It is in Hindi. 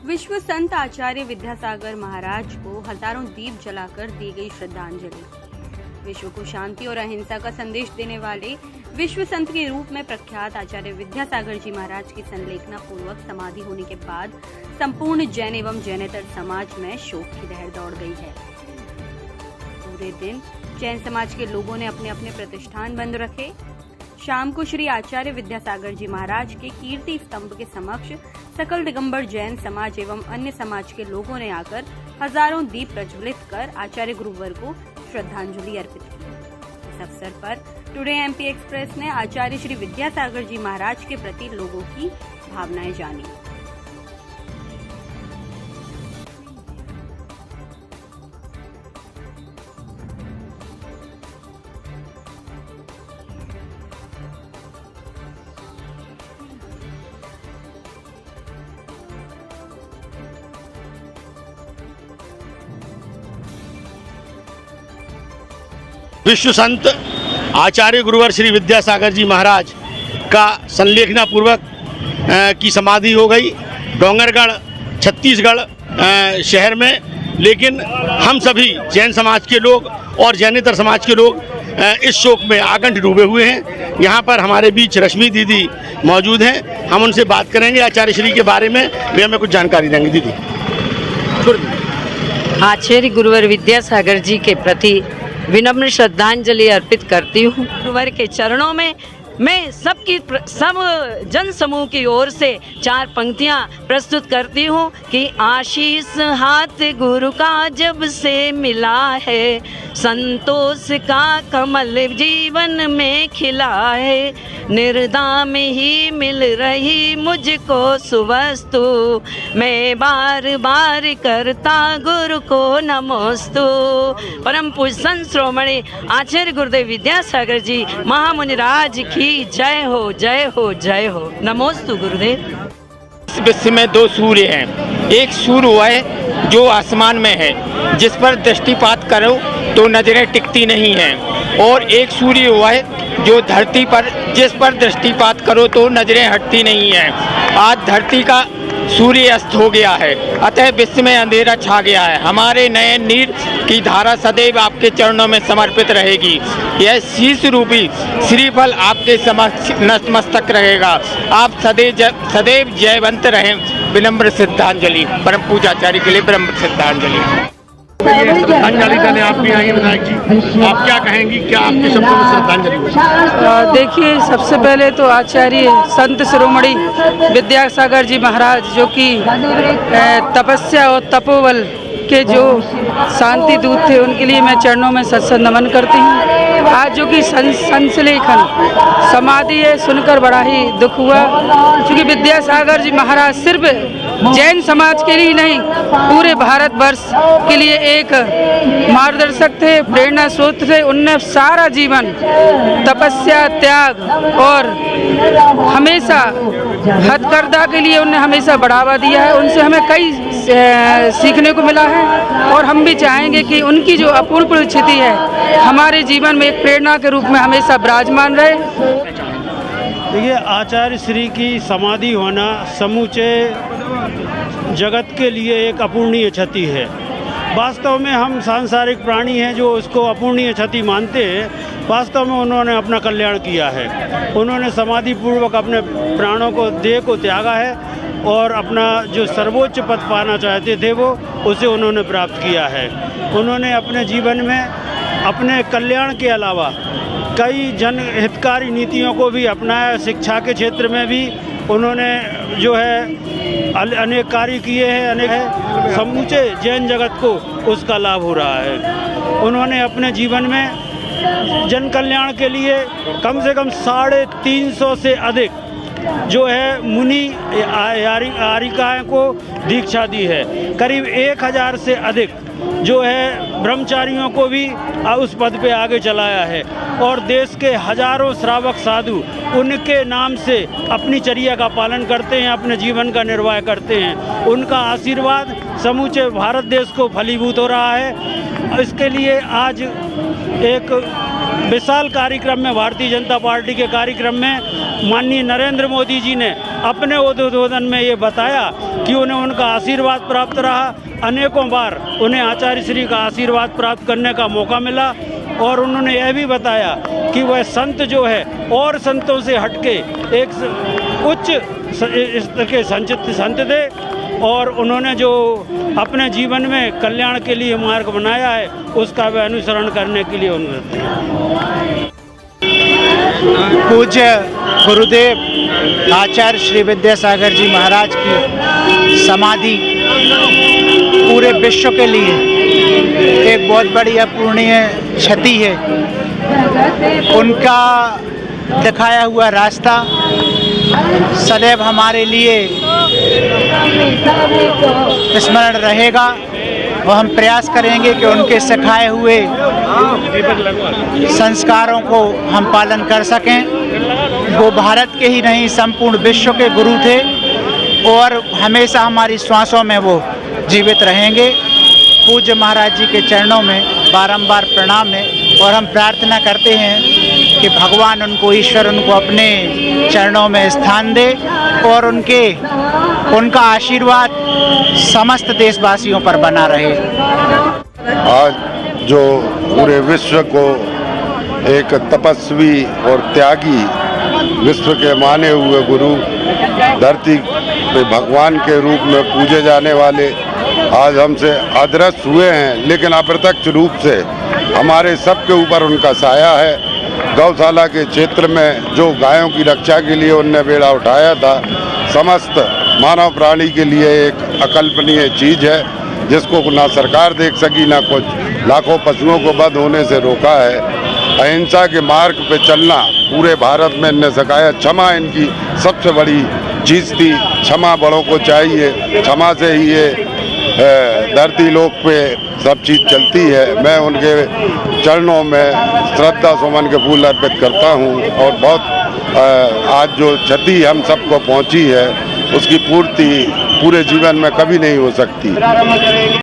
विश्व संत आचार्य विद्यासागर महाराज को हजारों दीप जलाकर दी गई श्रद्धांजलि। विश्व को शांति और अहिंसा का संदेश देने वाले विश्व संत के रूप में प्रख्यात आचार्य विद्यासागर जी महाराज की संलेखना पूर्वक समाधि होने के बाद संपूर्ण जैन एवं जैनेतर समाज में शोक की लहर दौड़ गई है। पूरे दिन जैन समाज के लोगों ने अपने अपने प्रतिष्ठान बंद रखे। शाम को श्री आचार्य विद्यासागर जी महाराज के कीर्ति स्तंभ के समक्ष सकल दिगंबर जैन समाज एवं अन्य समाज के लोगों ने आकर हजारों दीप प्रज्वलित कर आचार्य गुरुवर को श्रद्धांजलि अर्पित की। इस अवसर पर टुडे एमपी एक्सप्रेस ने आचार्य श्री विद्यासागर जी महाराज के प्रति लोगों की भावनाएं जानी। विश्व संत आचार्य गुरुवर श्री विद्यासागर जी महाराज का संलेखना पूर्वक की समाधि हो गई डोंगरगढ़ छत्तीसगढ़ शहर में। लेकिन हम सभी जैन समाज के लोग और जैनेतर समाज के लोग इस शोक में आकंठ डूबे हुए हैं। यहाँ पर हमारे बीच रश्मि दीदी मौजूद हैं, हम उनसे बात करेंगे आचार्य श्री के बारे में, वे हमें कुछ जानकारी देंगे। दीदी, आचार्य गुरुवर विद्यासागर जी के प्रति विनम्र श्रद्धांजलि अर्पित करती हूँ। गुरुवर के चरणों में मैं सब जन समूह की ओर से 4 पंक्तियाँ प्रस्तुत करती हूँ कि आशीष हाथ गुरु का जब से मिला है, संतोष का कमल जीवन में खिला है, निर्दाम ही मिल रही मुझको सुवस्तु, मैं बार बार करता गुरु को नमोस्तु। परम पूज्य संत श्रोमणी आचार्य गुरुदेव विद्यासागर जी महामुनिराज की जय हो, जय हो, जय हो। नमोस्तु गुरुदेव। इस विश्व में 2 सूर्य हैं। एक सूर्य हुआ है जो आसमान में है, जिस पर दृष्टिपात करो तो नजरें टिकती नहीं हैं, और एक सूर्य हुआ है जो धरती पर, जिस पर दृष्टिपात करो तो नजरें हटती नहीं हैं। आज धरती का सूर्य अस्त हो गया है, अतः विश्व में अंधेरा छा गया है। हमारे नए नीर की धारा सदैव आपके चरणों में समर्पित रहेगी। यह शीश रूपी श्रीफल आपके समक्ष नतमस्तक रहेगा। आप सदैव जयवंत रहें। विनम्र श्रद्धांजलि। परम पूज्याचार्य के लिए विनम्र श्रद्धांजलि। श्रद्धांजलि देने आप भी आएंगे विधायक जी, आप क्या कहेंगी, क्या आपके शब्दों में श्रद्धांजलि? देखिए, सबसे पहले तो आचार्य संत शिरोमणि विद्यासागर जी महाराज जो कि तपस्या और तपोबल के जो शांति दूत थे, उनके लिए मैं चरणों में सत्संग नमन करती हूँ। आज जो कि संलेखन समाधि है, सुनकर बड़ा ही दुख हुआ, क्योंकि विद्यासागर जी महाराज सिर्फ जैन समाज के लिए नहीं, पूरे भारतवर्ष के लिए एक मार्गदर्शक थे, प्रेरणा स्रोत थे। उनने सारा जीवन तपस्या, त्याग और हमेशा हथकरघा के लिए उन्हें हमेशा बढ़ावा दिया है। उनसे हमें कई सीखने को मिला है, और हम भी चाहेंगे कि उनकी जो अपूर्व स्थिति है हमारे जीवन में एक प्रेरणा के रूप में हमेशा विराजमान रहे। देखिए, आचार्य श्री की समाधि होना समूचे जगत के लिए एक अपूर्णीय क्षति है। वास्तव में हम सांसारिक प्राणी हैं जो उसको अपूर्णीय क्षति मानते हैं। वास्तव में उन्होंने अपना कल्याण किया है। उन्होंने समाधि पूर्वक अपने प्राणों को, देह को त्यागा है, और अपना जो सर्वोच्च पद पाना चाहते थे वो उसे उन्होंने प्राप्त किया है। उन्होंने अपने जीवन में अपने कल्याण के अलावा कई जनहितकारी नीतियों को भी अपनाया। शिक्षा के क्षेत्र में भी उन्होंने जो है अनेक कार्य किए हैं, अनेक समूचे जैन जगत को उसका लाभ हो रहा है। उन्होंने अपने जीवन में जन कल्याण के लिए कम से कम 350 से अधिक जो है मुनि आरिकाएँ को दीक्षा दी है। करीब 1000 से अधिक जो है ब्रह्मचारियों को भी उस पद पे आगे चलाया है, और देश के हजारों श्रावक साधु उनके नाम से अपनी चर्या का पालन करते हैं, अपने जीवन का निर्वाह करते हैं। उनका आशीर्वाद समूचे भारत देश को फलीभूत हो रहा है। इसके लिए आज एक विशाल कार्यक्रम में, भारतीय जनता पार्टी के कार्यक्रम में माननीय नरेंद्र मोदी जी ने अपने उद्बोधन में ये बताया कि उन्हें उनका आशीर्वाद प्राप्त रहा। अनेकों बार उन्हें आचार्य श्री का आशीर्वाद प्राप्त करने का मौका मिला और उन्होंने यह भी बताया कि वह संत जो है और संतों से हटके एक उच्च स्तर के संत थे और उन्होंने जो अपने जीवन में कल्याण के लिए मार्ग बनाया है उसका वे अनुसरण करने के लिए अनुरोध है। पूज्य गुरुदेव आचार्य श्री विद्यासागर जी महाराज की समाधि पूरे विश्व के लिए एक बहुत बड़ी अपूर्णीय क्षति है। उनका दिखाया हुआ रास्ता सदैव हमारे लिए स्मरण रहेगा और हम प्रयास करेंगे कि उनके सिखाए हुए संस्कारों को हम पालन कर सकें। वो भारत के ही नहीं संपूर्ण विश्व के गुरु थे और हमेशा हमारी श्वासों में वो जीवित रहेंगे। पूज्य महाराज जी के चरणों में बारंबार प्रणाम है और हम प्रार्थना करते हैं कि भगवान उनको, ईश्वर उनको अपने चरणों में स्थान दे और उनका आशीर्वाद समस्त देशवासियों पर बना रहे। आज जो पूरे विश्व को एक तपस्वी और त्यागी, विश्व के माने हुए गुरु, धरती पे भगवान के रूप में पूजे जाने वाले आज हमसे अदृश्य हुए हैं, लेकिन अप्रत्यक्ष रूप से हमारे सबके ऊपर उनका साया है। गौशाला के क्षेत्र में जो गायों की रक्षा के लिए उनने बेड़ा उठाया था, समस्त मानव प्राणी के लिए एक अकल्पनीय चीज़ है, जिसको ना सरकार देख सकी, ना कुछ। लाखों पशुओं को वध होने से रोका है। अहिंसा के मार्ग पे चलना पूरे भारत में इनने सिखाया। क्षमा इनकी सबसे बड़ी चीज़ थी। क्षमा बड़ों को चाहिए, क्षमा से ही ये धरती लोक पे सब चीज़ चलती है। मैं उनके चरणों में श्रद्धा सुमन के फूल अर्पित करता हूँ और बहुत आज जो क्षति हम सबको पहुँची है उसकी पूर्ति पूरे जीवन में कभी नहीं हो सकती।